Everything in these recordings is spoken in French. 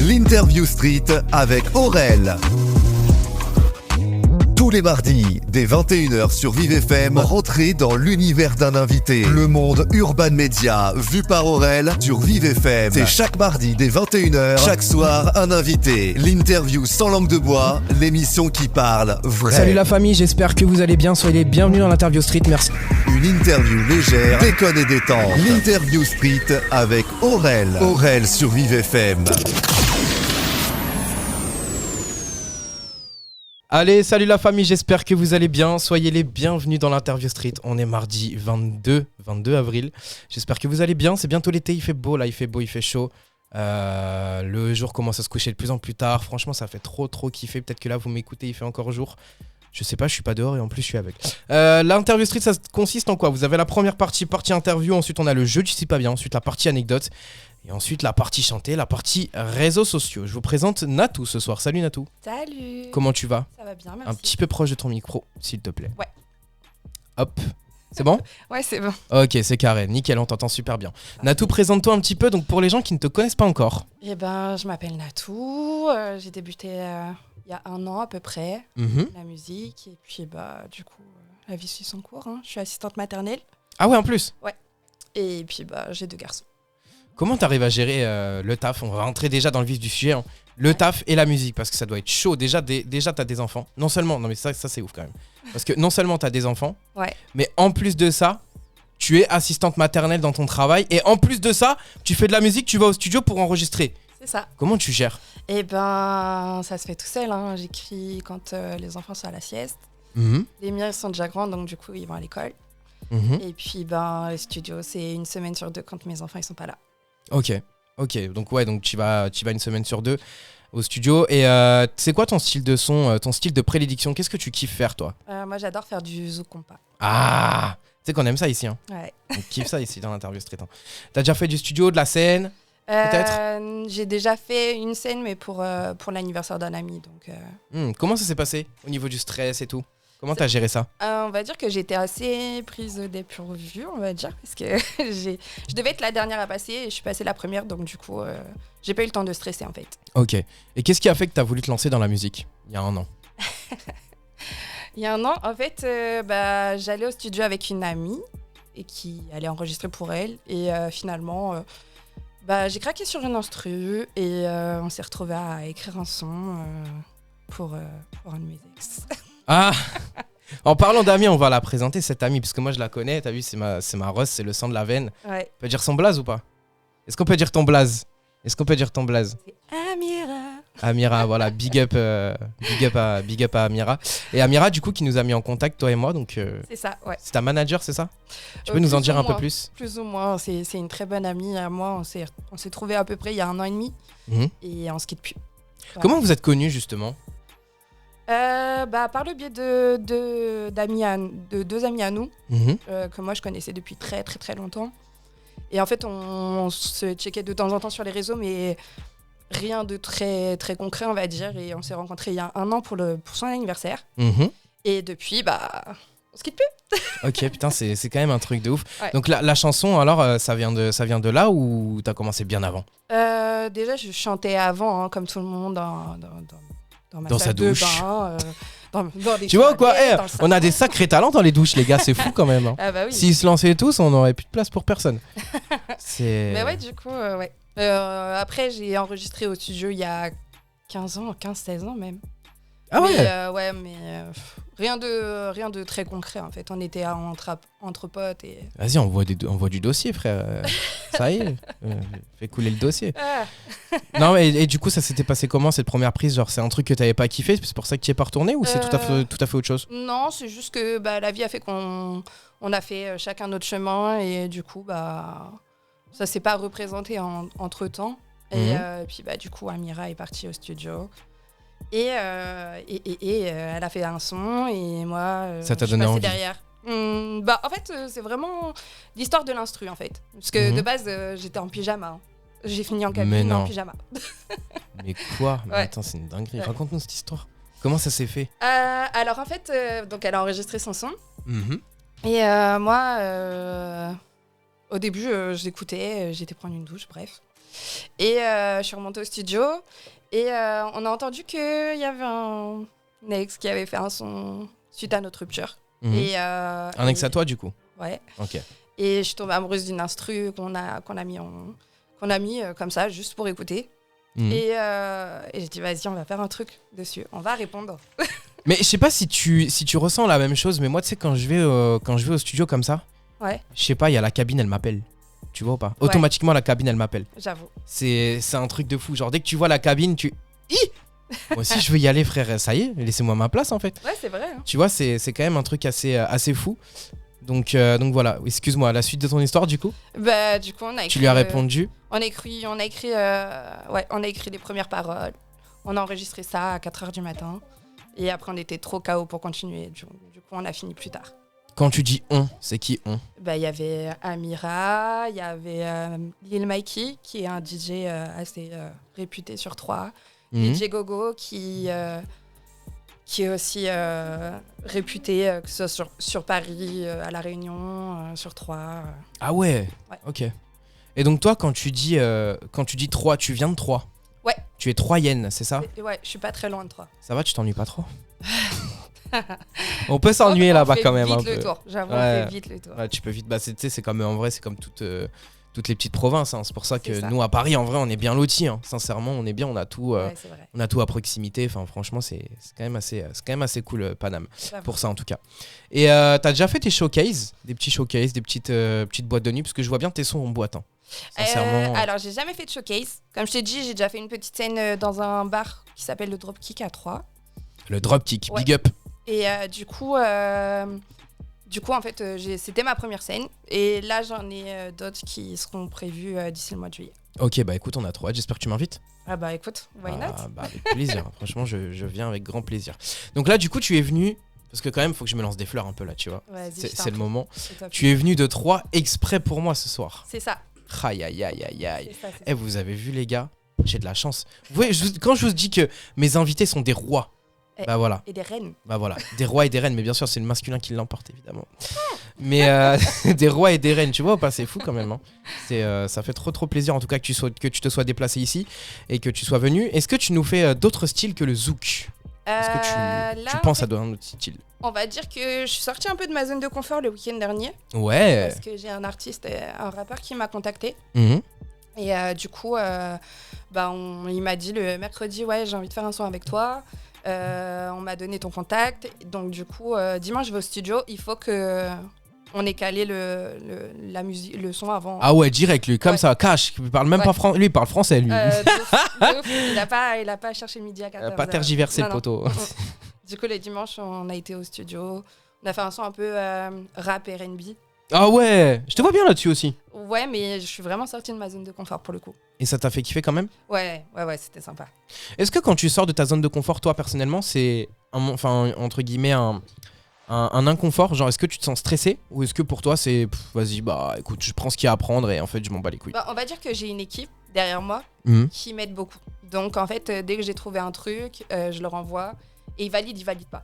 L'Interview Street avec Aurel. Tous les mardis, dès 21h sur Vive FM, rentrez dans l'univers d'un invité. Le monde Urban Media, vu par Aurel sur Vive FM. C'est chaque mardi dès 21h, chaque soir un invité. L'interview sans langue de bois, l'émission qui parle vrai. Salut la famille, j'espère que vous allez bien. Soyez les bienvenus dans l'Interview Street, merci. Une interview légère, déconne et détente. L'Interview Street avec Aurel. Aurel sur Vive FM. Allez, salut la famille, j'espère que vous allez bien. Soyez les bienvenus dans l'Interview Street. On est mardi 22 avril. J'espère que vous allez bien. C'est bientôt l'été, il fait beau là, il fait beau, il fait chaud. Le jour commence à se coucher de plus en plus tard. Franchement, ça fait trop kiffer. Peut-être que là, vous m'écoutez, il fait encore jour. Je sais pas, je suis pas dehors et en plus je suis avec. L'Interview Street, ça consiste en quoi ? Vous avez la première partie interview, ensuite on a le jeu du sais pas bien, ensuite la partie anecdote, et ensuite la partie chantée, la partie réseaux sociaux. Je vous présente Natou ce soir. Salut Natou. Salut. Comment tu vas ? Ça va bien, merci. Un petit peu proche de ton micro, s'il te plaît. Ouais. Hop. C'est bon ? Ouais, c'est bon. Ok, c'est carré. Nickel, on t'entend super bien. Natou, présente-toi un petit peu, donc pour les gens qui ne te connaissent pas encore. Eh ben, je m'appelle Natou. J'ai débuté il y a 1 an à peu près, la musique. Et puis, du coup, la vie suit son cours. Hein. Je suis assistante maternelle. Ah ouais, en plus ? Ouais. Et puis, j'ai 2 garçons. Comment t'arrives à gérer le taf ? On va rentrer déjà dans le vif du sujet. Hein. Le taf et la musique, parce que ça doit être chaud. Déjà t'as des enfants. Non seulement, non mais ça c'est ouf quand même. Parce que non seulement t'as des enfants, ouais. Mais en plus de ça, tu es assistante maternelle dans ton travail. Et en plus de ça, tu fais de la musique, tu vas au studio pour enregistrer. C'est ça. Comment tu gères ? Eh ben, ça se fait tout seul. Hein. J'écris quand les enfants sont à la sieste. Les miens sont déjà grands, donc du coup, ils vont à l'école. Et puis, le studio, c'est 1 semaine sur 2 quand mes enfants ils sont pas là. Ok. Donc ouais, donc tu vas 1 semaine sur 2 au studio. Et c'est quoi ton style de son, ton style de prédilection ? Qu'est-ce que tu kiffes faire, toi ? Moi, j'adore faire du zouk compas. Ah, tu sais qu'on aime ça ici. Hein. Ouais. On kiffe ça ici dans l'Interview Street. Hein. T'as déjà fait du studio, de la scène ? Peut-être j'ai déjà fait une scène, mais pour l'anniversaire d'un ami. Donc, Comment ça s'est passé au niveau du stress et tout ? Comment t'as géré ça ? On va dire que j'étais assez prise au dépourvu, on va dire, parce que je devais être la dernière à passer et je suis passée la première, donc du coup, j'ai pas eu le temps de stresser en fait. Ok. Et qu'est-ce qui a fait que t'as voulu te lancer dans la musique il y a 1 an ? Il y a 1 an, en fait, j'allais au studio avec une amie et qui allait enregistrer pour elle. Et finalement, j'ai craqué sur une instru et on s'est retrouvés à écrire un son pour un de mes ex. Ah. En parlant d'amie, on va la présenter cette amie, parce que moi je la connais, t'as vu, c'est ma Ross, c'est le sang de la veine. Ouais. On peut dire son blaze ou pas ? Est-ce qu'on peut dire ton blaze ? C'est Amira. Amira, voilà, big up à Amira. Et Amira, du coup, qui nous a mis en contact, toi et moi, donc... C'est ça, ouais. C'est ta manager, c'est ça ? Tu peux nous en dire un peu plus ? Plus ou moins, c'est une très bonne amie à moi, on s'est trouvés à peu près il y a 1 an et demi, et on se quitte plus. Voilà. Comment vous êtes connus, justement ? Par le biais de 2 amis à nous, que moi je connaissais depuis très très très longtemps. Et en fait, on se checkait de temps en temps sur les réseaux, mais rien de très très concret, on va dire. Et on s'est rencontrés il y a 1 an pour son anniversaire. Et depuis, on se quitte plus. Ok, putain, c'est quand même un truc de ouf. Ouais. Donc la chanson, alors, ça vient de là ou t'as commencé bien avant ? Déjà, je chantais avant, hein, comme tout le monde, dans ma Dans salle sa douche. de bain, dans des tu vois quoi, toilettes, dans le on a salon. des sacrés talents dans les douches, les gars, c'est fou quand même. Hein. Ah bah oui. S'ils se lançaient tous, on n'aurait plus de place pour personne. Mais ouais, du coup, ouais. Après, j'ai enregistré au studio il y a 15-16 ans même. Ah ouais. Mais rien de très concret en fait. On était entre potes et... Vas-y, on voit du dossier, frère. Ça y est, fais couler le dossier. Ah. Non, et du coup, ça s'était passé comment cette première prise ? Genre, c'est un truc que t'avais pas kiffé, c'est pour ça que tu y es pas retourné ou c'est tout à fait autre chose ? Non, c'est juste que la vie a fait qu'on a fait chacun notre chemin et du coup, ça s'est pas représenté entre temps. Et puis, du coup, Amira est partie au studio. Et elle a fait un son et moi ça t'a je suis donné passée envie. derrière. En fait c'est vraiment l'histoire de l'instru en fait parce que de base j'étais en pyjama, hein. J'ai fini en cabine en pyjama. Mais quoi ? Mais ouais. attends, c'est une dinguerie. Ouais. Raconte-nous cette histoire. Comment ça s'est fait ? Alors en fait donc elle a enregistré son son et moi Au début, j'écoutais, j'étais prendre une douche, bref. Et je suis remontée au studio et on a entendu qu'il y avait un ex qui avait fait un son suite à notre rupture. Un ex à toi, du coup? Ouais. Ok. Et je suis tombée amoureuse d'une instru qu'on a mis comme ça, juste pour écouter. Et j'ai dit, vas-y, on va faire un truc dessus, on va répondre. Mais je sais pas si tu ressens la même chose, mais moi, tu sais, quand je vais au studio comme ça, ouais. Je sais pas, il y a la cabine, elle m'appelle. Tu vois ou pas? Automatiquement, la cabine, elle m'appelle. J'avoue. C'est un truc de fou. Genre, dès que tu vois la cabine, moi aussi, je veux y aller, frère. Ça y est, laissez-moi ma place, en fait. Ouais, c'est vrai. Hein. Tu vois, c'est quand même un truc assez fou. Donc voilà, excuse-moi, la suite de ton histoire, du coup? Bah, du coup, on a écrit. Tu lui as répondu? On a écrit les premières paroles. On a enregistré ça à 4h du matin. Et après, on était trop KO pour continuer. Du coup, on a fini plus tard. Quand tu dis on, c'est qui on? Bah, y avait Amira, il y avait Lil Mikey, qui est un DJ assez réputé sur 3. DJ Gogo, qui est aussi réputé, que ce soit sur Paris, à La Réunion, sur 3. Ah ouais. Ok. Et donc toi, quand tu dis 3, tu viens de 3? Ouais. Tu es troyenne, c'est ça? Ouais, je suis pas très loin de 3. Ça va, tu t'ennuies pas trop? On peut s'ennuyer là-bas quand même un peu. J'avoue, on fait vite le tour. Ouais, tu peux vite. Bah, c'est comme en vrai, c'est comme toutes les petites provinces. Hein. C'est pour ça que ça. nous à Paris, en vrai, on est bien lotis. Hein. Sincèrement, on est bien. On a tout. C'est vrai. On a tout à proximité. Enfin, franchement, c'est quand même assez cool, Paname. Pour ça en tout cas. Et t'as déjà fait tes showcases, des petits showcases, des petites boîtes de nuit, parce que je vois bien tes sons en boîte. Hein. Sincèrement. Alors, j'ai jamais fait de showcase. Comme je t'ai dit, j'ai déjà fait une petite scène dans un bar qui s'appelle le Dropkick à 3. Le Dropkick, big up. Et du coup, en fait, c'était ma première scène. Et là, j'en ai d'autres qui seront prévues d'ici le mois de juillet. Ok, bah écoute, on a trop hâte. J'espère que tu m'invites. Ah bah écoute, why not? Bah avec plaisir. Franchement, je viens avec grand plaisir. Donc là, du coup, tu es venu... Parce que quand même, faut que je me lance des fleurs un peu là, tu vois. C'est le moment. Tu es venu de 3 exprès pour moi ce soir. C'est ça. Aïe, aïe, aïe, aïe, aïe. Eh, vous avez vu, les gars? J'ai de la chance. Vous voyez, quand je vous dis que mes invités sont des rois, bah voilà. Et des reines. Bah voilà, des rois et des reines, mais bien sûr c'est le masculin qui l'emporte évidemment. Mais des rois et des reines, tu vois ou pas? C'est fou quand même. Hein. Ça fait trop plaisir en tout cas que tu te sois déplacé ici et que tu sois venu. Est-ce que tu nous fais d'autres styles que le zouk? Est-ce que tu penses à un autre style? On va dire que je suis sortie un peu de ma zone de confort le week-end dernier. Ouais. Parce que j'ai un artiste, un rappeur qui m'a contacté. Et du coup, il m'a dit le mercredi, ouais, j'ai envie de faire un son avec toi. On m'a donné ton contact. Donc du coup, dimanche, je vais au studio. Il faut que on ait calé la musique, le son avant. Ah ouais, direct, lui, comme ça, cash. Il parle même pas français. Lui, il parle français, lui. De ouf. Il a pas cherché midi à 14h. Pas tergiversé, le poteau. Du coup, les dimanches, on a été au studio. On a fait un son un peu rap R&B. Ah ouais, je te vois bien là-dessus aussi. Ouais, mais je suis vraiment sortie de ma zone de confort pour le coup. Et ça t'a fait kiffer quand même? Ouais, c'était sympa. Est-ce que quand tu sors de ta zone de confort, toi personnellement, c'est entre guillemets un inconfort? Genre, est-ce que tu te sens stressé? Ou est-ce que pour toi c'est vas-y, bah écoute, je prends ce qu'il y a à prendre et en fait je m'en bats les couilles? On va dire que j'ai une équipe derrière moi qui m'aide beaucoup. Donc en fait, dès que j'ai trouvé un truc, je le renvoie et il valide pas.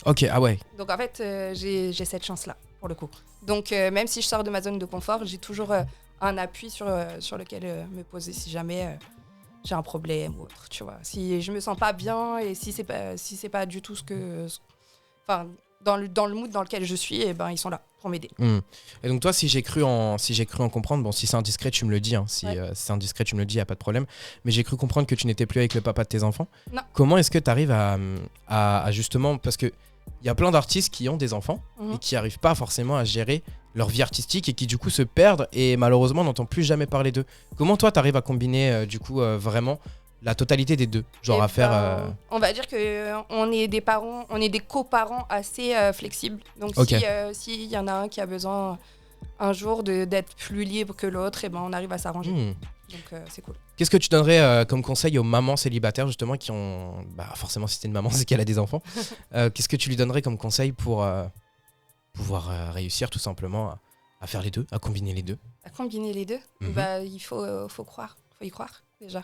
Ok, ah ouais. Donc en fait, j'ai cette chance-là pour le coup. Donc même si je sors de ma zone de confort, j'ai toujours un appui sur lequel me poser si jamais j'ai un problème ou autre, tu vois. Si je me sens pas bien et si c'est pas du tout dans le mood dans lequel je suis, et ben ils sont là pour m'aider. Et donc toi, si j'ai cru en comprendre, bon, si c'est indiscret, tu me le dis. Hein, si c'est indiscret, tu me le dis, y a pas de problème. Mais j'ai cru comprendre que tu n'étais plus avec le papa de tes enfants. Non. Comment est-ce que tu arrives à justement, parce que il y a plein d'artistes qui ont des enfants et qui n'arrivent pas forcément à gérer leur vie artistique et qui du coup se perdent et malheureusement n'entendent plus jamais parler d'eux. Comment toi t'arrives à combiner vraiment la totalité des deux, genre à faire on va dire que on est des parents, on est des coparents assez flexibles. Donc s'il y en a un qui a besoin un jour d'être plus libre que l'autre, et ben on arrive à s'arranger. Donc c'est cool. Qu'est-ce que tu donnerais comme conseil aux mamans célibataires justement qui ont forcément si t'es une maman c'est qu'elle a des enfants. Qu'est-ce que tu lui donnerais comme conseil pour pouvoir réussir tout simplement à faire les deux, à combiner les deux? À combiner les deux, il faut croire, faut y croire déjà.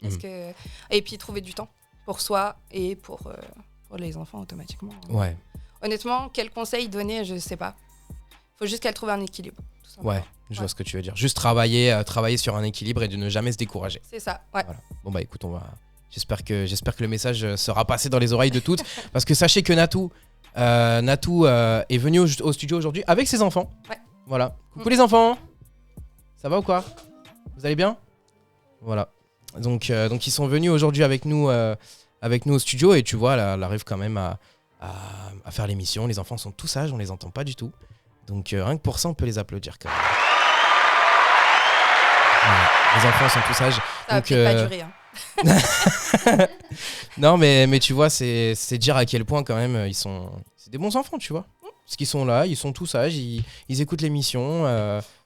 Parce que... Et puis trouver du temps pour soi et pour les enfants automatiquement. Ouais. Honnêtement, quel conseil donner, je sais pas. Faut juste qu'elle trouve un équilibre, tout simplement. Ouais, je vois ce que tu veux dire. Juste travailler sur un équilibre et de ne jamais se décourager. C'est ça, ouais. Voilà. Bon bah écoute, j'espère que le message sera passé dans les oreilles de toutes. Parce que sachez que Natou est venu au studio aujourd'hui avec ses enfants. Ouais. Voilà. Coucou les enfants. Ça va ou quoi? Vous allez bien? Voilà. Donc ils sont venus aujourd'hui avec nous au studio et tu vois, elle arrive quand même à faire l'émission. Les enfants sont tous sages, on les entend pas du tout. Donc rien que pour ça, on peut les applaudir quand même. Ouais, les enfants sont tous sages. Ça va peut-être pas durer. Non, mais tu vois, c'est dire à quel point quand même c'est des bons enfants, tu vois. Parce qu'ils sont là, ils sont tous sages, ils écoutent l'émission,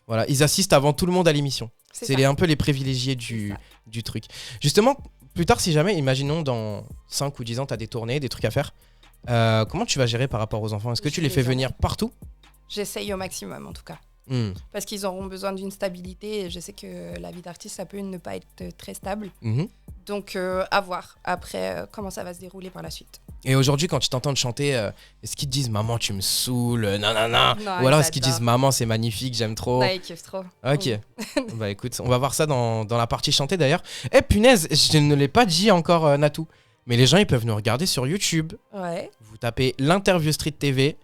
voilà, ils assistent avant tout le monde à l'émission. C'est un peu les privilégiés du truc. Justement, plus tard, si jamais, imaginons dans 5 ou 10 ans, tu as des tournées, des trucs à faire, comment tu vas gérer par rapport aux enfants? Est-ce que tu les fais venir partout? J'essaye au maximum en tout cas. Parce qu'ils auront besoin d'une stabilité et je sais que la vie d'artiste, ça peut ne pas être très stable. Donc à voir après comment ça va se dérouler par la suite. Et aujourd'hui, quand tu t'entends chanter, est-ce qu'ils te disent maman tu me saoules, nanana? Non, ou alors est-ce qu'ils disent maman c'est magnifique, j'aime trop? Ouais, ils kiffent trop. Ok. Bah écoute, on va voir ça dans la partie chantée d'ailleurs. Eh punaise, je ne l'ai pas dit encore Natou, mais les gens ils peuvent nous regarder sur YouTube. Ouais. Vous tapez l'Interview Street TV,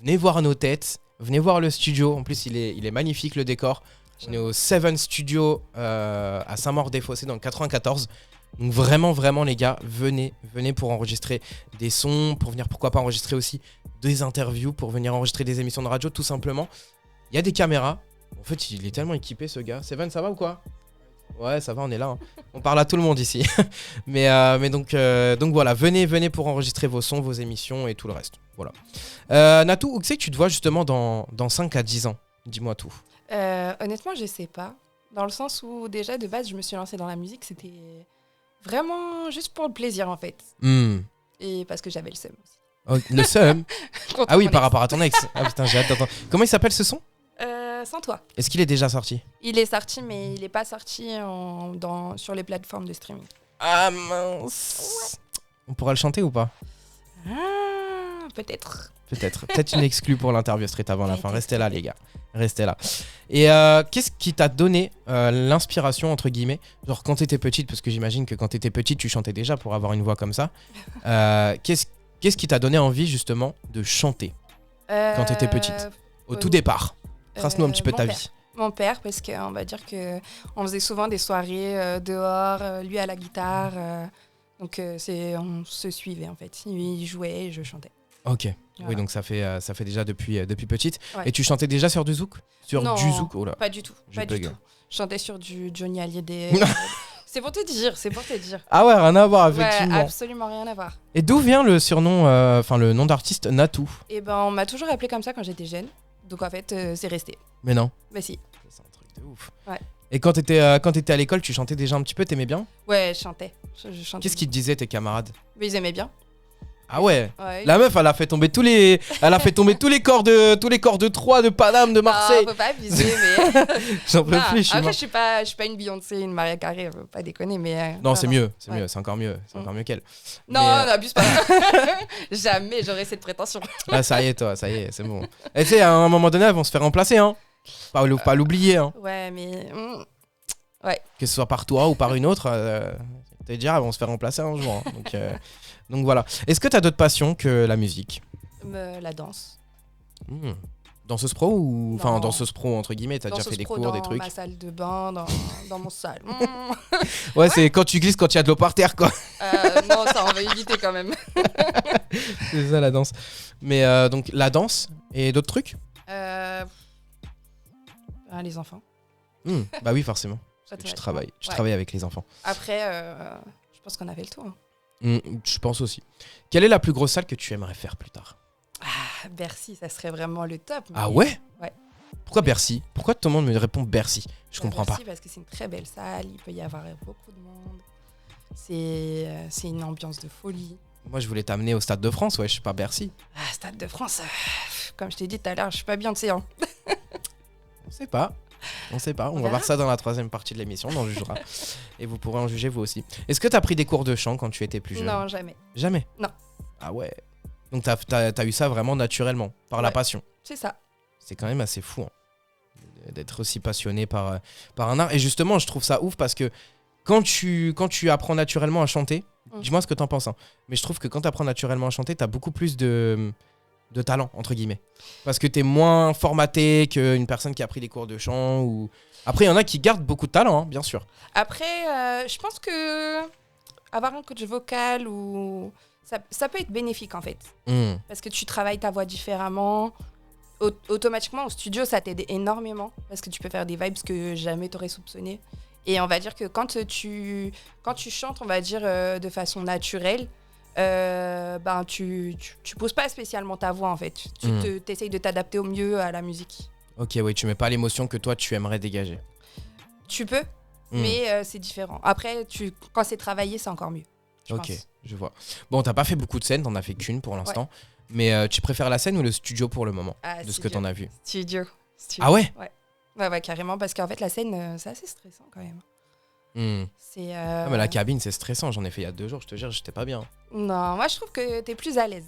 venez voir nos têtes, venez voir le studio. En plus il est magnifique le décor. On est au Seven Studio à Saint-Maur-des-Fossés dans le 94. Donc vraiment les gars, venez pour enregistrer des sons, pour venir pourquoi pas enregistrer aussi des interviews, pour venir enregistrer des émissions de radio tout simplement. Il y a des caméras. En fait il est tellement équipé ce gars. Seven, ça va ou quoi? Ouais, ça va, on est là. Hein. On parle à tout le monde ici. mais donc voilà, venez pour enregistrer vos sons, vos émissions et tout le reste. Voilà. Natou, où c'est que tu te vois justement dans 5 à 10 ans? Dis-moi tout. Honnêtement, je sais pas. Dans le sens où déjà de base, je me suis lancée dans la musique, c'était vraiment juste pour le plaisir en fait. Et parce que j'avais le seum aussi. Oh, le seum? Ah oui, par rapport à ton ex. Ah putain, j'ai hâte d'entendre. Comment il s'appelle ce son? Sans toi. Est-ce qu'il est déjà sorti? Il est sorti, mais il n'est pas sorti sur les plateformes de streaming. Ah mince. Ouais. On pourra le chanter ou pas? Peut-être. Peut-être une exclue pour l'interview straight avant la fin. Restez là les gars. Restez là. Et qu'est-ce qui t'a donné l'inspiration entre guillemets? Genre quand t'étais petite, parce que j'imagine que quand t'étais petite tu chantais déjà pour avoir une voix comme ça. Qu'est-ce qui t'a donné envie justement de chanter quand t'étais petite? Au tout départ. Trace-nous un petit peu ta vie. Mon père, parce qu'on va dire qu'on faisait souvent des soirées dehors, lui à la guitare. Donc on se suivait en fait. Il jouait et je chantais. Ok. Voilà. Oui, donc ça fait déjà depuis petite. Ouais. Et tu chantais déjà sur du zouk? Non, du zouk, oh là. Pas du tout. Pas du tout. Je chantais sur du Johnny Hallyday. C'est pour te dire. Ah ouais, rien à voir, effectivement. Ouais, absolument rien à voir. Et d'où vient le surnom, le nom d'artiste Natou? Eh ben, on m'a toujours appelé comme ça quand j'étais jeune. Donc en fait, c'est resté. Mais non. Mais si. C'est un truc de ouf. Ouais. Et quand t'étais à l'école, tu chantais déjà un petit peu, t'aimais bien? Ouais, je chantais. Qu'est-ce qu'ils te disaient tes camarades? Mais ils aimaient bien. Ah ouais. La meuf, elle a fait tomber tous les corps de Troyes, de Paname, de Marseille. Non, faut pas abuser, mais j'en peux plus. Après, je suis pas une Beyoncé, une Mariah Carey, faut pas déconner, mais non, c'est mieux, c'est encore mieux qu'elle. Non, n'abuse pas. Jamais j'aurais cette prétention. Ah ça y est, toi, ça y est, c'est bon. Et tu sais, à un moment donné, elles vont se faire remplacer, hein. Pas l'oublier, hein. Ouais, mais ouais. Que ce soit par toi ou par une autre, elles vont se faire remplacer un jour. Hein. Donc voilà. Est-ce que tu as d'autres passions que la musique? La danse. Danseuse pro ou... Enfin, danseuse pro entre guillemets, t'as déjà fait des cours, des trucs? Dans ma salle de bain, dans mon salon. Ouais, c'est quand tu glisses, quand il y a de l'eau par terre, quoi. Non, ça, on va éviter quand même. C'est ça, la danse. Mais donc, la danse et d'autres trucs? Les enfants. Bah oui, forcément. Tu travailles avec les enfants. Après, je pense qu'on a fait le tour. Je pense aussi. Quelle est la plus grosse salle que tu aimerais faire plus tard? Bercy, ça serait vraiment le top. Mais... Ah ouais? Ouais. Pourquoi Bercy? Pourquoi tout le monde me répond Bercy? Je comprends Bercy, pas. Parce que c'est une très belle salle, il peut y avoir beaucoup de monde. C'est une ambiance de folie. Moi, je voulais t'amener au Stade de France, ouais, je suis pas Bercy. Stade de France, comme je t'ai dit tout à l'heure, je suis pas bien de séance. On sait pas. On va voir ça dans la 3e partie de l'émission, on en jugera. Et vous pourrez en juger vous aussi. Est-ce que t'as pris des cours de chant quand tu étais plus jeune? Non, jamais. Jamais? Non. Ah ouais. Donc t'as eu ça vraiment naturellement, par la passion. C'est ça. C'est quand même assez fou. Hein. d'être aussi passionné par un art. Et justement, je trouve ça ouf parce que quand tu apprends naturellement à chanter, dis-moi ce que t'en penses, hein, mais je trouve que quand tu apprends naturellement à chanter, t'as beaucoup plus de talent, entre guillemets. Parce que t'es moins formaté qu'une personne qui a pris des cours de chant. Ou... Après, il y en a qui gardent beaucoup de talent, hein, bien sûr. Après, je pense que avoir un coach vocal, ou ça peut être bénéfique, en fait. Parce que tu travailles ta voix différemment. Automatiquement, au studio, ça t'aide énormément. Parce que tu peux faire des vibes que jamais t'aurais soupçonné. Et on va dire que quand tu chantes, on va dire de façon naturelle, tu poses pas spécialement ta voix, en fait. Tu t'essayes de t'adapter au mieux à la musique. Ok, oui, tu mets pas l'émotion que toi tu aimerais dégager. Tu peux, mais c'est différent. Après, quand c'est travaillé, c'est encore mieux. Ok, je vois. Bon, t'as pas fait beaucoup de scènes, t'en as fait qu'une pour l'instant. Ouais. Mais tu préfères la scène ou le studio pour le moment, de ce que t'en as vu? Studio. Ah ouais? Ouais, carrément, parce qu'en fait, la scène, c'est assez stressant quand même. Mais la cabine, c'est stressant. J'en ai fait il y a 2 jours, je te jure, j'étais pas bien. Non, moi je trouve que t'es plus à l'aise.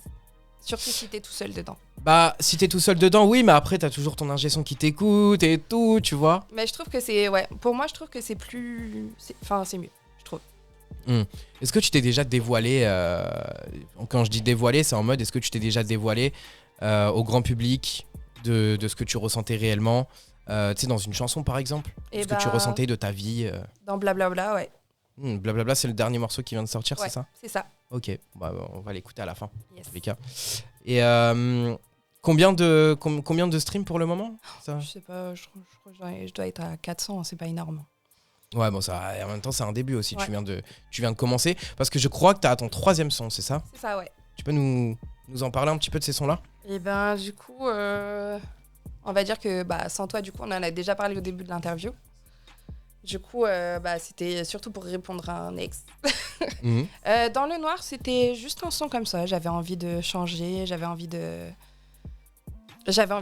Surtout si t'es tout seul dedans. Bah, si t'es tout seul dedans, oui, mais après, t'as toujours ton ingé son qui t'écoute et tout, tu vois. Mais je trouve que c'est... Ouais, pour moi, je trouve que c'est plus... Enfin, c'est mieux, je trouve. Est-ce que tu t'es déjà dévoilé quand je dis dévoilé, c'est en mode, est-ce que tu t'es déjà dévoilé au grand public de ce que tu ressentais réellement, tu sais, dans une chanson, par exemple, ce que tu ressentais de ta vie Dans Blablabla, ouais. Blablabla, c'est le dernier morceau qui vient de sortir, ouais, c'est ça? C'est ça. Ok, bah, on va l'écouter à la fin, yes. en tous les cas. Et combien de streams pour le moment, ça? Je sais pas, je crois que je dois être à 400, c'est pas énorme. Ouais, bon, ça, en même temps, c'est un début aussi, ouais. tu viens de commencer, parce que je crois que t'as ton 3e son, c'est ça? C'est ça, ouais. Tu peux nous en parler un petit peu de ces sons-là? Et ben, du coup, on va dire que sans toi, du coup, on en a déjà parlé au début de l'interview. Du coup, c'était surtout pour répondre à un ex. Dans le noir, c'était juste un son comme ça. J'avais envie de changer, j'avais envie de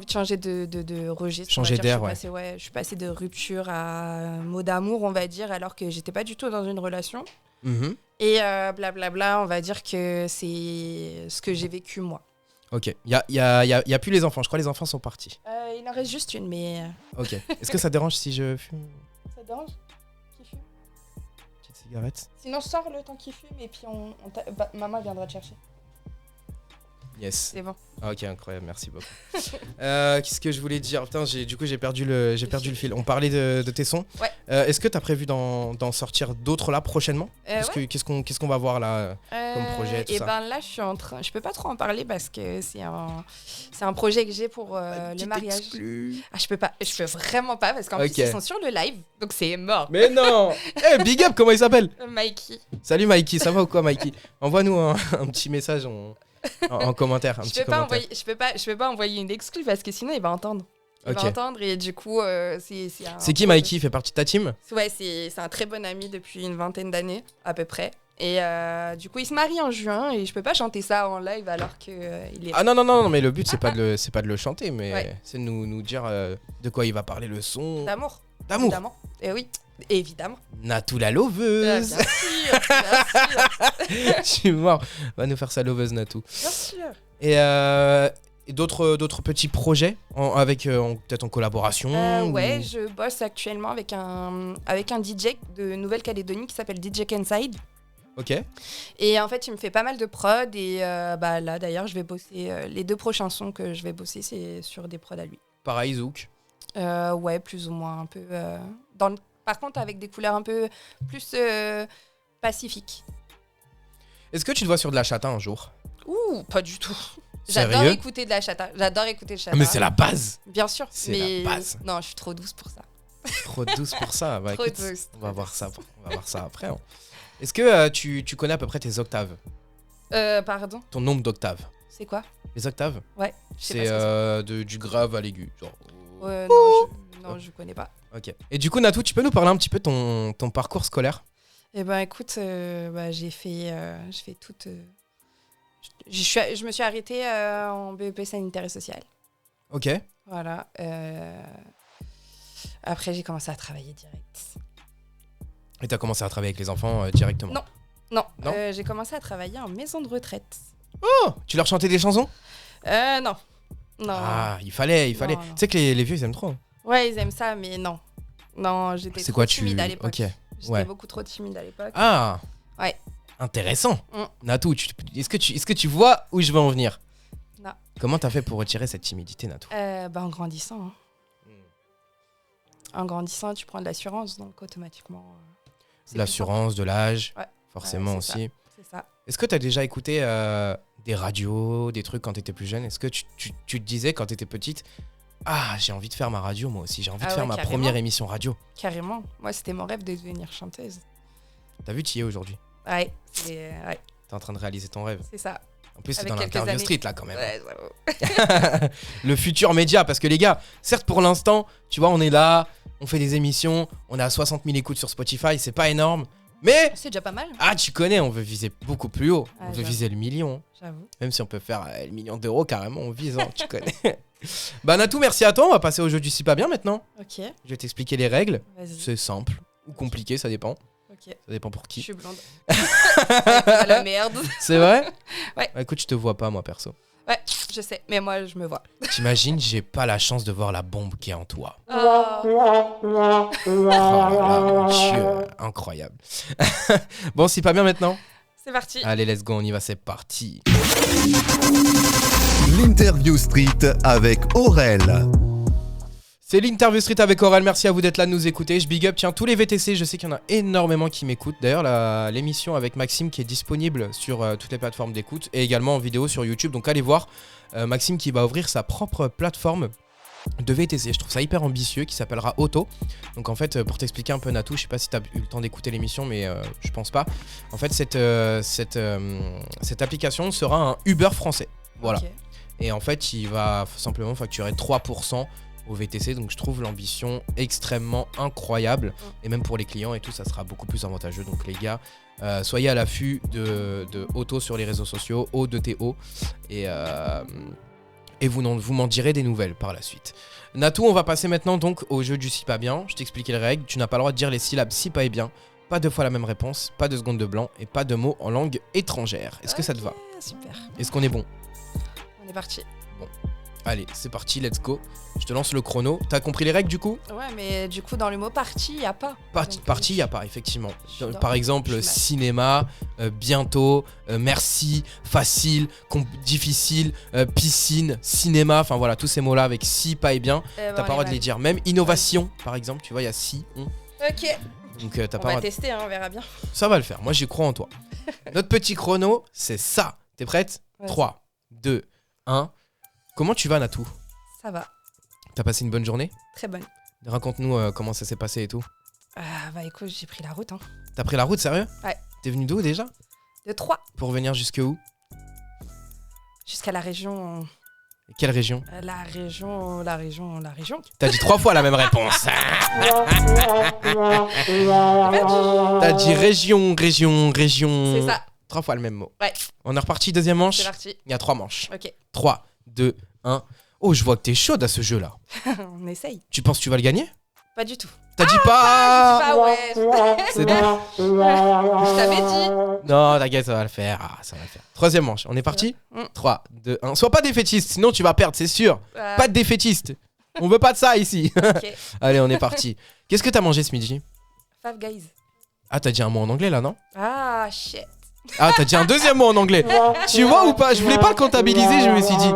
changer de registre. Changer d'air, ouais. Je suis passée de rupture à mot d'amour, on va dire, alors que j'étais pas du tout dans une relation. Et blablabla, on va dire que c'est ce que j'ai vécu moi. Ok, il y a plus les enfants, je crois que les enfants sont partis. Il en reste juste une, mais... Ok, est-ce que ça dérange si je fume? Ça dérange? Qui fume? Petite cigarette. Sinon, sors le temps qu'il fume et puis maman viendra te chercher. Yes. C'est bon. Ah, ok, incroyable, merci beaucoup. Qu'est-ce que je voulais dire? Putain, j'ai perdu le fil. On parlait de tes sons. Ouais. Est-ce que t'as prévu d'en sortir d'autres là prochainement? Ouais. Qu'est-ce qu'on va voir là comme projet, tout ça? Ben là, je peux pas trop en parler parce que c'est un projet que j'ai pour le mariage. Ah, je peux vraiment pas parce qu'en plus ils sont sur le live, donc c'est mort. Mais non. Big up, comment il s'appelle? Mikey. Salut Mikey, ça va ou quoi Mikey? Envoie-nous un petit message en commentaire. Je peux pas envoyer une exclue parce que sinon il va entendre. Il va entendre et du coup c'est qui Mikey? Il fait partie de ta team? Ouais, c'est un très bon ami depuis une 20aine d'années à peu près. Et du coup il se marie en juin et je peux pas chanter ça en live alors que il est... Ah non, mais le but c'est pas de le chanter, mais c'est de nous dire de quoi il va parler le son. D'amour. Et oui, évidemment. Natou la loveuse. Bien sûr. Je suis mort. Va nous faire sa loveuse Natou. Bien sûr. Et d'autres petits projets peut-être en collaboration Ouais, je bosse actuellement avec un DJ de Nouvelle-Calédonie qui s'appelle DJ Kenside. Ok. Et en fait, il me fait pas mal de prod et là d'ailleurs, je vais bosser les 2 prochains sons que je vais bosser, c'est sur des prods à lui. Pareil, Zouk. Ouais, plus ou moins un peu par contre avec des couleurs un peu plus pacifiques. Est-ce que tu te vois sur de la chata un jour? Ouh, pas du tout. Sérieux? J'adore écouter de la chata. J'adore écouter le chata. Mais c'est la base. Bien sûr. C'est la base. Non, je suis trop douce pour ça. Trop douce pour ça. Bah, trop écoute, douce. On va voir ça après. Hein. Est-ce que tu connais à peu près tes octaves? Pardon? Ton nombre d'octaves? C'est quoi? Les octaves? Ouais. C'est du grave à l'aigu. Genre... Non, je connais pas. Ok. Et du coup, Natou, tu peux nous parler un petit peu de ton parcours scolaire? Eh ben, écoute, j'ai fait toute... Je me suis arrêtée en BEP sanitaire et social. Ok. Voilà. Après, j'ai commencé à travailler direct. Et t'as commencé à travailler avec les enfants directement? Non. J'ai commencé à travailler en maison de retraite. Oh! Tu leur chantais des chansons? Non. Ah, il fallait. Tu sais que les vieux, ils aiment trop. Ouais, ils aiment ça, mais non. Non, j'étais trop timide à l'époque. Ok. J'étais beaucoup trop timide à l'époque. Ah. Ouais. Intéressant. Natou, est-ce que tu vois où je veux en venir? Non. Comment t'as fait pour retirer cette timidité, Natou? En grandissant. Hein. En grandissant, tu prends de l'assurance, donc automatiquement. De l'assurance, de l'âge, ouais. forcément ouais, aussi. C'est ça. Est-ce que t'as déjà écouté des radios, des trucs quand t'étais plus jeune? Est-ce que tu te disais quand t'étais petite, ah, j'ai envie de faire ma radio moi aussi, j'ai envie de faire ma première émission radio? Carrément. Moi, c'était mon rêve de devenir chanteuse. T'as vu, t'y es aujourd'hui? Ouais. T'es en train de réaliser ton rêve. C'est ça. En plus, c'est dans l'interview street là quand même. Ouais, j'avoue. Le futur média, parce que les gars, certes pour l'instant, tu vois, on est là, on fait des émissions, on a 60 000 écoutes sur Spotify, c'est pas énorme, mais c'est déjà pas mal. Ah, tu connais, on veut viser beaucoup plus haut, on veut j'avoue. viser le million. J'avoue. Même si on peut faire le million d'euros carrément, on vise, hein, tu connais. Bah Natou, merci à toi, on va passer au jeu du Si Pas Bien maintenant. Ok. Je vais t'expliquer les règles. Vas-y. C'est simple ou compliqué, ça dépend. Ok. Ça dépend pour Je qui. suis blonde. Ah, la merde. C'est vrai? Ouais. Bah, écoute, je te vois pas moi perso. Ouais, je sais, mais moi je me vois. T'imagines, j'ai pas la chance de voir la bombe qui est en toi. Oh. Oh là là, mon Dieu, incroyable. Bon, Si Pas Bien maintenant? C'est parti. Allez, let's go, on y va, c'est parti. L'interview street avec Aurel. C'est l'interview street avec Aurel, merci à vous d'être là, de nous écouter. Je big up, tiens, tous les VTC, je sais qu'il y en a énormément qui m'écoutent. D'ailleurs, l'émission avec Maxime qui est disponible sur toutes les plateformes d'écoute et également en vidéo sur YouTube. Donc allez voir, Maxime qui va ouvrir sa propre plateforme de VTC. Je trouve ça hyper ambitieux, qui s'appellera Auto. Donc en fait, pour t'expliquer un peu Natou, je sais pas si t'as eu le temps d'écouter l'émission, mais je pense pas. En fait, cette application sera un Uber français. Voilà. Okay. Et en fait, il va simplement facturer 3% au VTC, donc je trouve l'ambition extrêmement incroyable, et même pour les clients et tout, ça sera beaucoup plus avantageux. Donc les gars, soyez à l'affût de Auto sur les réseaux sociaux, O2TO, et vous m'en direz des nouvelles par la suite. Natou, on va passer maintenant donc au jeu du Si Pas Bien. Je t'explique les règles, tu n'as pas le droit de dire les syllabes si pas et bien, pas deux fois la même réponse, pas de secondes de blanc et pas de mots en langue étrangère. Est-ce que ça te va? Super. Est-ce qu'on est bon? On est parti. Bon. Allez, c'est parti, let's go. Je te lance le chrono. T'as compris les règles du coup? Ouais, mais du coup, dans le mot parti, il n'y a pas. Parti, il n'y a pas, effectivement. Par Je exemple, suis cinéma, bientôt, merci, facile, difficile, piscine, cinéma. Enfin voilà, tous ces mots-là avec si, pas et bien. T'as pas le droit de les dire. Même innovation, par exemple, tu vois, il y a si, on. Ok. Donc t'as On pas va le droit. tester, hein, on verra bien. Ça va le faire, moi j'y crois en toi. Notre petit chrono, c'est ça. T'es prête? Ouais. 3, 2, 1. Comment tu vas, Natou? Ça va. T'as passé une bonne journée? Très bonne. Raconte-nous comment ça s'est passé et tout. Bah écoute, j'ai pris la route. Hein. T'as pris la route, sérieux? Ouais. T'es venu d'où déjà? De 3 Pour venir jusque où? jusqu'à la région. Quelle région? La région. T'as dit 3 fois la même réponse. T'as dit région. C'est ça. 3 fois le même mot. Ouais. On est reparti, deuxième manche. C'est parti. Il y a 3 manches. Ok. 3, 2, 1. Oh, je vois que t'es chaude à ce jeu-là. On essaye. Tu penses que tu vas le gagner? Pas du tout. T'as dit pas. Ah ouais. C'est bon. Je t'avais dit. Non, t'inquiète, ça va le faire. Ah, ça va le faire. Troisième manche. On est parti? Mm. 3, 2, 1. Sois pas défaitiste, sinon tu vas perdre, c'est sûr. Pas de défaitiste. On veut pas de ça ici. Ok. Allez, on est parti. Qu'est-ce que t'as mangé ce midi? Five Guys. Ah, t'as dit un mot en anglais là, non? Ah shit. Ah, t'as dit un deuxième mot en anglais. Tu vois ou pas? Je voulais pas le comptabiliser, je me suis dit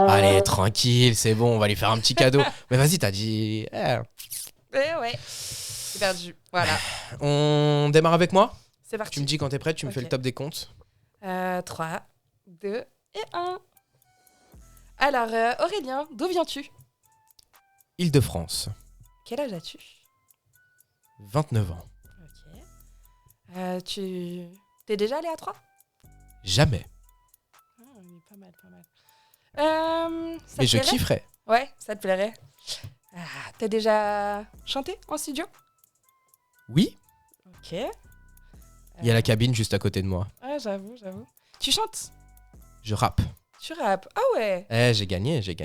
allez, tranquille, c'est bon, on va lui faire un petit cadeau. Mais vas-y, t'as dit Ouais. J'ai perdu. Voilà. On démarre avec moi? C'est parti. Tu me dis quand t'es prête, tu me fais le top des comptes. 3, 2 et 1. Alors, Aurélien, d'où viens-tu? Île-de-France. Quel âge as-tu? 29 ans. Ok. T'es déjà allé à 3? Jamais. Pas mal. Ça Mais te je plairait? kifferais. Ouais, ça te plairait. T'as déjà chanté en studio? Oui, Ok. il y a la cabine juste à côté de moi. Ouais, j'avoue. Tu chantes? Je rappe. Tu rappes? Ah ouais. J'ai gagné. J'avoue.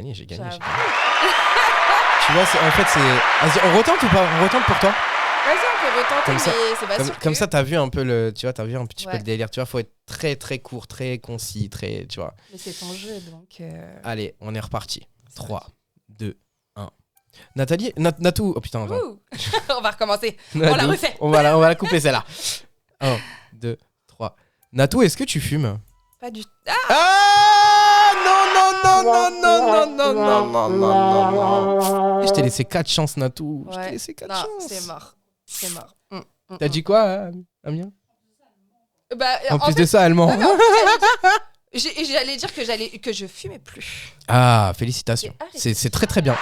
Tu vois, en fait, c'est... Vas-y, on retente ou pas? On retente pour toi? Vas-y, on peut retenter, Comme ça- mais c'est pas sûr Comme que- ça, t'as vu un peu le... Tu vois, t'as vu un petit peu Ouais. le délire. Tu vois, faut être très, très court, très concis, très... Tu vois. Mais c'est ton jeu, donc... Allez, on est reparti. 3, 2, 1. Nathalie, Natou. Oh putain, attends. On va recommencer. Ouais, On la de ouf. refait. On va la couper celle-là. 1, 2, 3. Natou, est-ce que tu fumes? Pas du tout. Ah non. Je t'ai laissé 4 chances, Natou. Je t'ai laissé 4 non, chances. c'est mort. T'as dit quoi, Amien? Bah, En plus de ça, allemand. J'allais dire que je fumais plus. Ah, félicitations. C'est très très bien.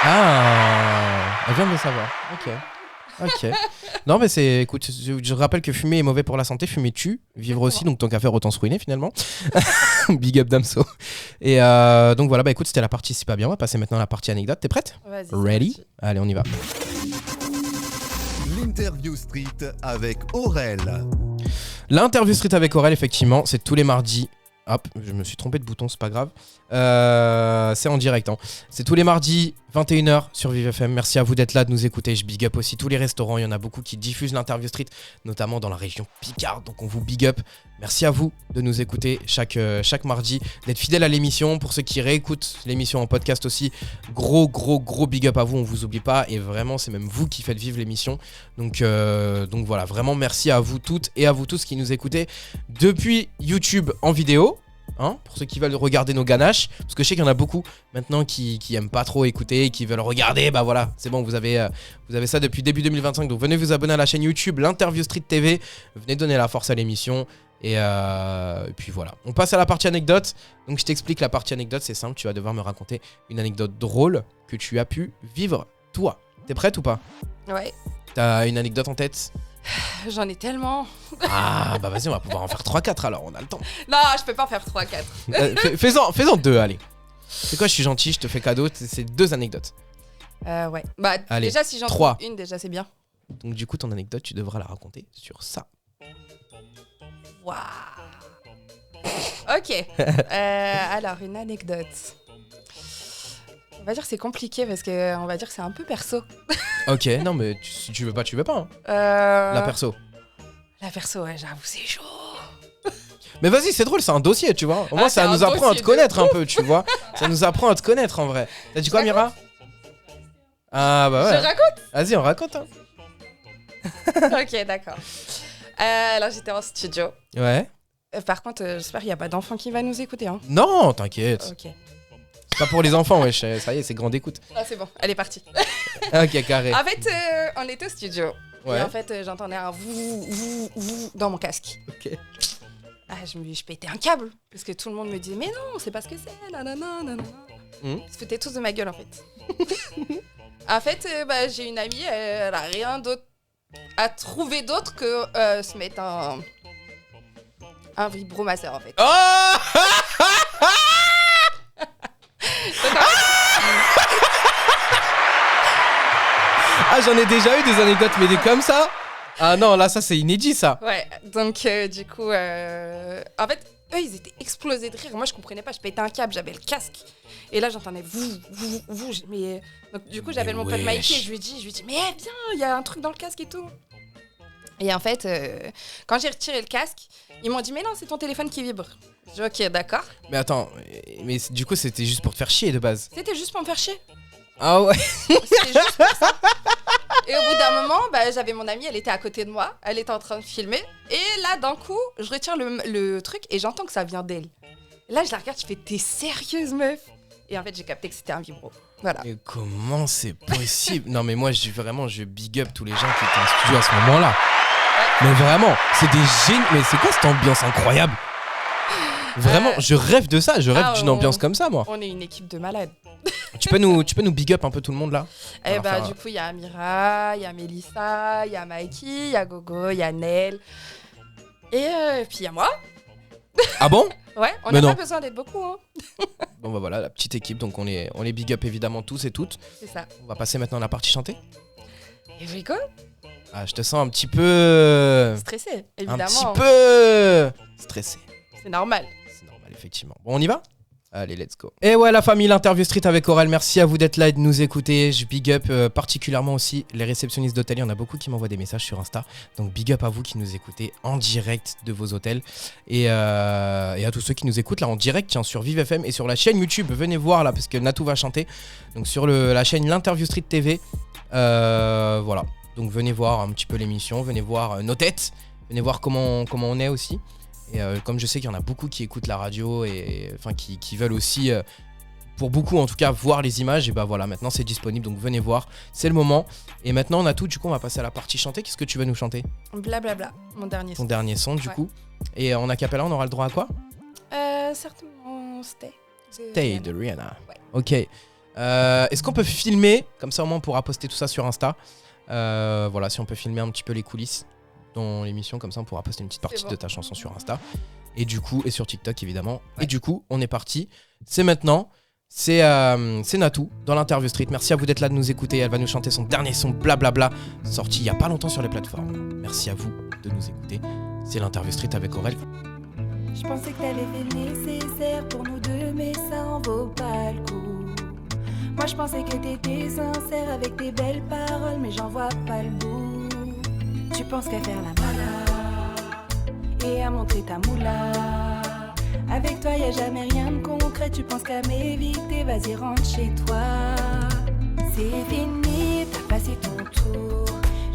Ah, elle vient de le savoir. Ok. Non, mais écoute, je rappelle que fumer est mauvais pour la santé, fumer tue, vivre aussi, donc tant qu'à faire, autant se ruiner finalement. Big up Damso. Et donc voilà, bah écoute, c'était la partie si pas bien. On va passer maintenant à la partie anecdote. T'es prête? Vas-y. Ready? Allez, on y va. L'interview street avec Aurel. L'interview street avec Aurel, effectivement, c'est tous les mardis. Hop, je me suis trompé de bouton, c'est pas grave. C'est en direct. Hein. C'est tous les mardis, 21h sur Vive FM. Merci à vous d'être là, de nous écouter. Je big up aussi tous les restaurants. Il y en a beaucoup qui diffusent l'interview street, notamment dans la région Picard. Donc on vous big up. Merci à vous de nous écouter chaque mardi, d'être fidèles à l'émission. Pour ceux qui réécoutent l'émission en podcast aussi, gros big up à vous. On vous oublie pas. Et vraiment, c'est même vous qui faites vivre l'émission. Donc voilà, vraiment merci à vous toutes et à vous tous qui nous écoutez depuis YouTube en vidéo. Hein, pour ceux qui veulent regarder nos ganaches, parce que je sais qu'il y en a beaucoup maintenant qui aiment pas trop écouter, qui veulent regarder, bah voilà, c'est bon, vous avez ça depuis début 2025, donc venez vous abonner à la chaîne YouTube, l'Interview Street TV, venez donner la force à l'émission, et puis voilà. On passe à la partie anecdote, donc je t'explique la partie anecdote, c'est simple, tu vas devoir me raconter une anecdote drôle que tu as pu vivre toi. T'es prête ou pas? Ouais. T'as une anecdote en tête? J'en ai tellement. Ah bah vas-y, on va pouvoir en faire 3-4 alors, on a le temps. Non, je peux pas en faire 3-4. Fais-en 2, allez. C'est quoi, je suis gentil, je te fais cadeau, c'est 2 anecdotes. Ouais. Bah allez, déjà si j'en 3. trouve une, déjà c'est bien. Donc du coup, ton anecdote, tu devras la raconter sur ça. Waouh. Ok. Alors, une anecdote. On va dire que c'est compliqué parce que on va dire que c'est un peu perso. Ok, non mais si tu veux pas, tu veux pas. Hein. La perso. La perso, ouais, j'avoue, c'est chaud. Mais vas-y, c'est drôle, c'est un dossier, tu vois. Au moins, ça nous apprend à te connaître un peu, tu vois. Ça nous apprend à te connaître en vrai. T'as dit quoi, Mira? Ah bah ouais. Je raconte? Vas-y, on raconte. Hein. Ok, d'accord. Alors, j'étais en studio. Ouais. Par contre, j'espère qu'il n'y a pas d'enfant qui va nous écouter. Hein. Non, t'inquiète. Ok. C'est pas pour les enfants, wesh. Ça y est, c'est grande écoute. Ah, c'est bon, elle est partie. Ok, carré. En fait, on était au studio. Ouais. Et en fait, j'entendais un vous dans mon casque. Ok. Ah, je pétais un câble. Parce que tout le monde me disait, mais non, c'est pas ce que c'est. Nanana. Ils se foutaient tous de ma gueule, en fait. En fait, j'ai une amie, elle a rien d'autre à trouver d'autre que se mettre un vibromasseur, en fait. Oh Ah, j'en ai déjà eu des anecdotes, mais des comme ça. Ah non, là, ça, c'est inédit, ça. Ouais, donc du coup, en fait, eux, ils étaient explosés de rire. Moi, je comprenais pas, je pétais un câble, j'avais le casque. Et là, j'entendais vous. Mais... Donc, du coup, j'appelle mon pote Mikey et je lui dis, mais viens, il y a un truc dans le casque et tout. Et en fait, quand j'ai retiré le casque, ils m'ont dit, mais non, c'est ton téléphone qui vibre. J'ai dit, ok, d'accord. Mais attends, mais du coup, c'était juste pour te faire chier de base. C'était juste pour me faire chier. Ah ouais. C'était juste pour ça. Et au bout d'un moment, j'avais mon amie, elle était à côté de moi, elle était en train de filmer. Et là, d'un coup, je retire le truc et j'entends que ça vient d'elle. Et là, je la regarde, je fais, t'es sérieuse, meuf? Et en fait, j'ai capté que c'était un vibro. Voilà. Mais comment c'est possible? Non, mais moi, je big up tous les gens qui étaient en studio à ce moment-là. Ouais. Mais vraiment, c'est des génies. Mais c'est quoi cette ambiance incroyable? Vraiment, je rêve de ça, je rêve d'une ambiance comme ça, moi. On est une équipe de malades. Tu peux nous big up un peu tout le monde là? Du coup, il y a Amira, il y a Mélissa, il y a Mikey, il y a Gogo, il y a Nel. Et puis il y a moi. Ah bon? Ouais, on n'a pas besoin d'être beaucoup. Hein. Bon bah voilà, la petite équipe, donc on les big up évidemment tous et toutes. C'est ça. On va passer maintenant à la partie chantée. Et Rico? Ah, je te sens un petit peu... stressé, évidemment. Un petit peu stressé. C'est normal. C'est normal, effectivement. Bon, on y va? Allez, let's go. Et ouais, la famille, l'interview street avec Aurel. Merci à vous d'être là et de nous écouter. Je big up particulièrement aussi les réceptionnistes d'hôtels. Il y en a beaucoup qui m'envoient des messages sur Insta. Donc big up à vous qui nous écoutez en direct de vos hôtels. Et à tous ceux qui nous écoutent là en direct, tiens, sur Vive FM et sur la chaîne YouTube. Venez voir là parce que Natou va chanter. Donc sur la chaîne L'Interview Street TV. Voilà. Donc venez voir un petit peu l'émission. Venez voir nos têtes. Venez voir comment on est aussi. Et comme je sais qu'il y en a beaucoup qui écoutent la radio et enfin qui veulent aussi, pour beaucoup en tout cas, voir les images, et bah voilà, maintenant c'est disponible, donc venez voir, c'est le moment. Et maintenant on a tout, du coup on va passer à la partie chanter. Qu'est-ce que tu vas nous chanter ? Blablabla, mon dernier son. Ton dernier son du coup. Et en acapella on aura le droit à quoi ? Certainement Stay. Stay de Rihanna. Ouais. Ok. Est-ce qu'on peut filmer ? Comme ça au moins on pourra poster tout ça sur Insta. Voilà, si on peut filmer un petit peu les coulisses dans l'émission, comme ça on pourra poster une petite partie de ta chanson sur Insta et du coup et sur TikTok évidemment. Et du coup on est parti, c'est maintenant, c'est Natou dans l'Interview Street. Merci à vous d'être là, de nous écouter. Elle va nous chanter son dernier son Blablabla, sorti il y a pas longtemps sur les plateformes. Merci à vous de nous écouter, c'est l'Interview Street avec Aurel. Je pensais que t'avais fait le nécessaire pour nous deux, mais ça en vaut pas le coup. Moi je pensais que t'étais sincère avec tes belles paroles, mais j'en vois pas le bout. Tu penses qu'à faire la mala et à montrer ta moula. Avec toi y'a jamais rien de concret. Tu penses qu'à m'éviter, vas-y rentre chez toi. C'est fini, t'as passé ton tour.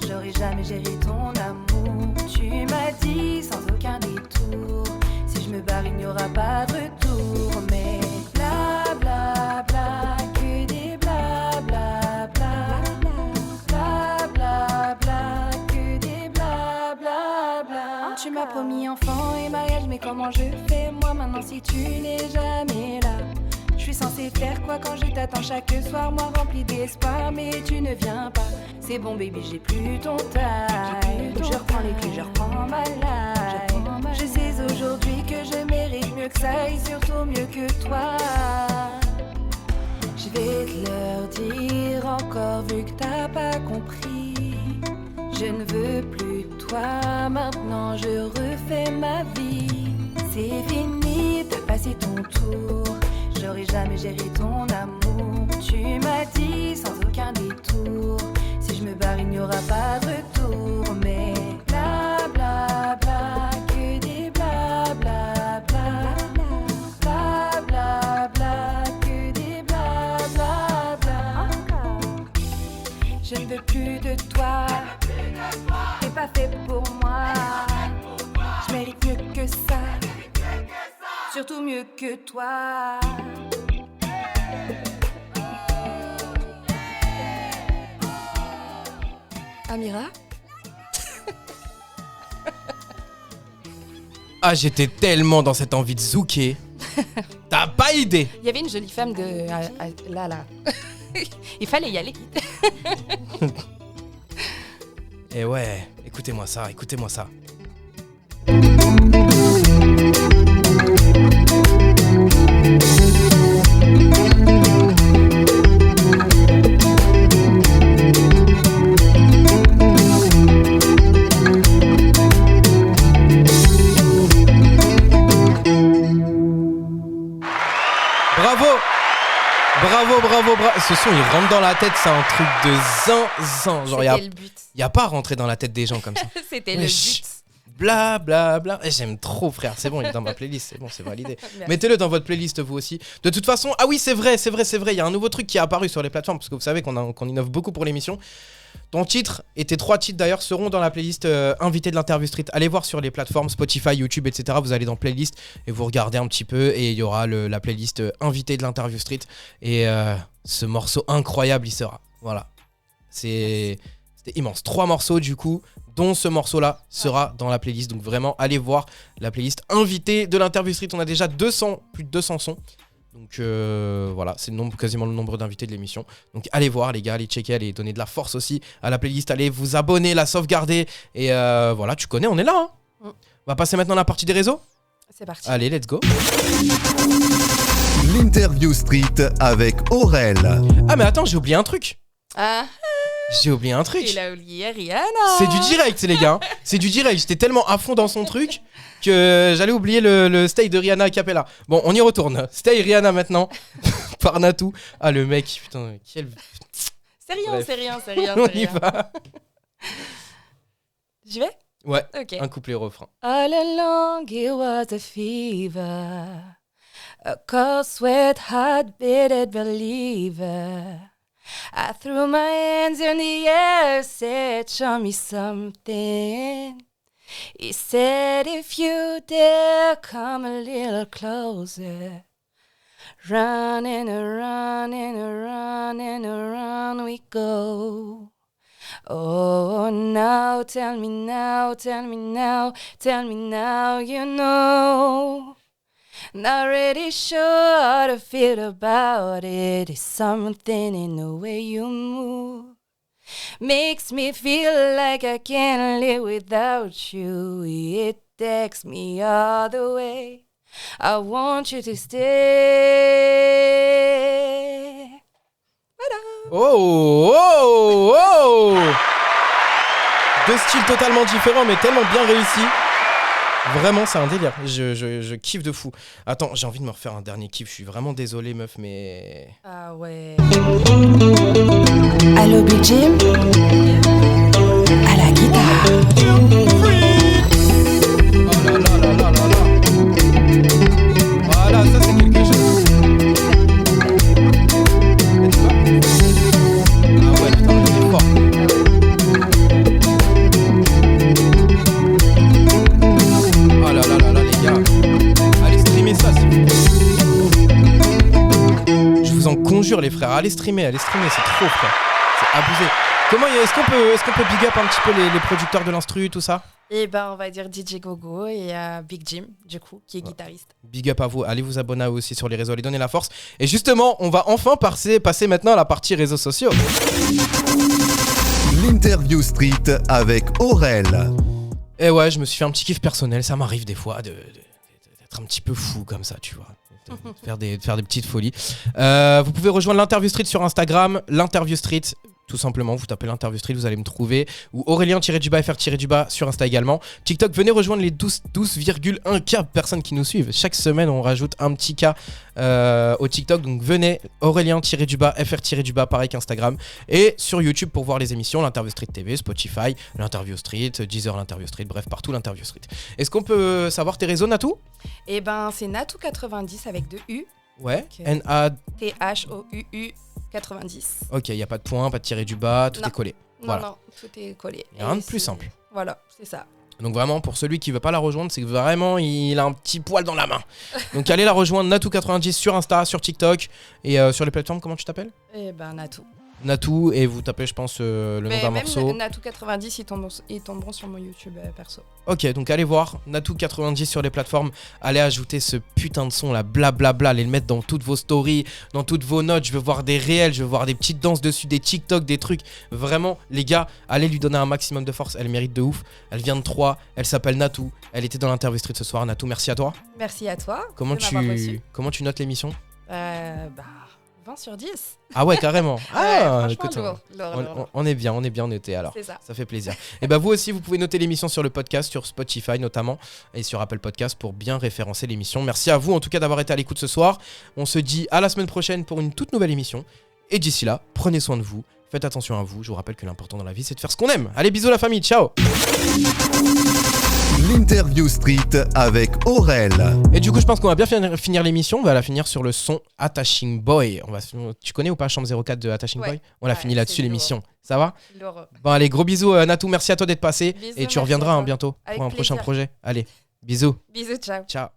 J'aurais jamais géré ton amour. Tu m'as dit sans aucun détour, si je me barre il n'y aura pas de retour. Mais bla bla bla, que des bla bla bla. Bla bla bla, que des bla bla bla. Tu m'as promis enfant et mariage, mais comment je fais moi maintenant si tu n'es jamais là? Je suis censée faire quoi quand je t'attends chaque soir, moi rempli d'espoir, mais tu ne viens pas. C'est bon baby, j'ai plus ton taille. Je reprends les clés, je reprends ma life. Je sais aujourd'hui que je mérite mieux que ça et surtout mieux que toi. Je vais te leur dire encore vu que t'as pas compris. Je ne veux plus de toi, maintenant je refais ma vie. C'est fini, t'as passé ton tour. J'aurais jamais géré ton amour. Tu m'as dit sans aucun détour, si je me barre il n'y aura pas de retour. Mais bla bla bla, que des bla bla bla. Bla bla bla, que des bla bla bla. Je ne veux plus de toi, t'es pas fait pour moi. Je mérite mieux que ça, surtout mieux que toi. Amira. Ah, j'étais tellement dans cette envie de zouker. T'as pas idée. Il y avait une jolie femme de là. Il fallait y aller. Et ouais, écoutez-moi ça, écoutez-moi ça. Bravo. Ce son, il rentre dans la tête, c'est un truc de zinzin. Genre, c'était le but. Y a pas à rentrer dans la tête des gens comme ça. C'était le but. Bla bla bla. Et j'aime trop, frère. C'est bon, il est dans ma playlist. C'est bon, c'est validé. Mettez-le dans votre playlist, vous aussi. De toute façon, ah oui, c'est vrai. Il y a un nouveau truc qui est apparu sur les plateformes parce que vous savez qu'on innove beaucoup pour l'émission. Ton titre et tes 3 titres d'ailleurs seront dans la playlist invité de l'Interview Street. Allez voir sur les plateformes Spotify, YouTube, etc. Vous allez dans playlist et vous regardez un petit peu et il y aura la playlist invité de l'Interview Street. Et ce morceau incroyable, il sera. Voilà. C'était immense. 3 morceaux du coup, dont ce morceau-là sera dans la playlist. Donc vraiment, allez voir la playlist invité de l'Interview Street. On a déjà plus de 200 sons. Donc voilà, c'est quasiment le nombre d'invités de l'émission. Donc allez voir les gars, allez checker, allez donner de la force aussi à la playlist, allez vous abonner, la sauvegarder. Et voilà, tu connais, on est là. Hein. On va passer maintenant à la partie des réseaux. C'est parti. Allez, let's go. L'Interview Street avec Aurel. Ah mais attends, j'ai oublié un truc. Ah. J'ai oublié un truc. Il a oublié Rihanna. C'est du direct, les gars. C'est du direct. J'étais tellement à fond dans son truc que j'allais oublier le stay de Rihanna a cappella. Bon, on y retourne. Stay Rihanna maintenant par Natou. Ah, le mec, putain, quel. C'est rien, Bref. c'est rien, c'est rien. On c'est y rien. va. J'y vais? Ouais, Ok. un couplet refrain. All along it was a fever, a cold sweat, heart-beaten believer. I threw my hands in the air, said, show me something. He said, if you dare, come a little closer. Running around and around and around we go. Oh, now, tell me now, tell me now, tell me now you know. Not really sure how to feel about it. It's something in the way you move. Makes me feel like I can't live without you. It takes me all the way. I want you to stay. Voilà. Oh, oh, oh. Deux styles totalement différents, mais tellement bien réussis. Vraiment, c'est un délire. Je kiffe de fou. Attends, j'ai envie de me refaire un dernier kiff. Je suis vraiment désolé, meuf, mais. Ah ouais. Allo Big Jim à la guitare. Oh là là là là là là. Voilà, ça c'est quelque chose. Ah ouais, putain, il est fort. Oh là là là là, les gars. Allez streamer ça, s'il vous plaît. Je vous en conjure, les frères. Allez streamer, c'est trop, frère. C'est abusé. Est-ce qu'on peut big up un petit peu les producteurs de l'instru, tout ça? Et ben on va dire DJ Gogo et Big Jim du coup qui est guitariste. Big up à vous, allez vous abonner à vous aussi sur les réseaux, allez donner la force. Et justement, on va enfin passer maintenant à la partie réseaux sociaux. L'interview street avec Aurel. Et ouais, je me suis fait un petit kiff personnel, ça m'arrive des fois d'être un petit peu fou comme ça, tu vois. De faire des petites folies. Vous pouvez rejoindre l'Interview Street sur Instagram, l'Interview Street. Tout simplement, vous tapez l'Interview Street, vous allez me trouver. Ou Aurélien-FR- sur Insta également. TikTok, venez rejoindre les 12,1K personnes qui nous suivent. Chaque semaine, on rajoute un petit K au TikTok. Donc venez, Aurélien-FR- pareil qu'Instagram. Et sur YouTube pour voir les émissions, l'Interview Street TV, Spotify, l'Interview Street, Deezer, l'Interview Street, bref, partout l'Interview Street. Est-ce qu'on peut savoir tes réseaux, Natou? Et ben c'est Natou90 avec 2 U. Ouais, Ok. N-A... THOUU 90. Ok, il n'y a pas de point, pas de tiré du bas, tout Non. est collé. Non, Voilà. non, tout est collé. Y a rien de Et plus c'est- simple. Voilà, c'est ça. Donc vraiment, pour celui qui veut pas la rejoindre, c'est que vraiment, il a un petit poil dans la main. Donc allez la rejoindre, Natou90 sur Insta, sur TikTok et sur les plateformes, comment tu t'appelles? Et ben Natou. Natou, et vous tapez, je pense, le nom Mais d'un même morceau. Natou90, ils tomberont sur mon YouTube perso. Ok, donc allez voir Natou90 sur les plateformes. Allez ajouter ce putain de son là, blablabla, allez le mettre dans toutes vos stories, dans toutes vos notes. Je veux voir des réels, je veux voir des petites danses dessus, des TikTok, des trucs. Vraiment, les gars, allez lui donner un maximum de force. Elle mérite de ouf. Elle vient de Troyes, elle s'appelle Natou. Elle était dans l'Interview Street ce soir. Natou, merci à toi. Merci à toi. Comment de m'avoir reçu. tu notes l'émission? Bah, 20 sur 10. Ah ouais, carrément. Ouais, Ah, franchement, écoute, lourd, lourd. on est bien noté alors. C'est ça. Ça fait plaisir. Et bah vous aussi, vous pouvez noter l'émission sur le podcast, sur Spotify notamment, et sur Apple Podcast pour bien référencer l'émission. Merci à vous en tout cas d'avoir été à l'écoute ce soir. On se dit à la semaine prochaine pour une toute nouvelle émission. Et d'ici là, prenez soin de vous, faites attention à vous. Je vous rappelle que l'important dans la vie, c'est de faire ce qu'on aime. Allez, bisous la famille, ciao. L'interview street avec Aurel. Et du coup, je pense qu'on va bien finir l'émission. On va la finir sur le son Attaching Boy. Tu connais ou pas Chambre 04 de Attaching Ouais. Boy? On l'a Ouais, fini là-dessus c'est l'émission. Ça va? Lourd. Bon allez, gros bisous Natou, merci à toi d'être passé. Bisous, Et tu merci reviendras à toi. bientôt Avec pour un prochain plaisir. projet. Allez, bisous. Bisous, ciao. Ciao.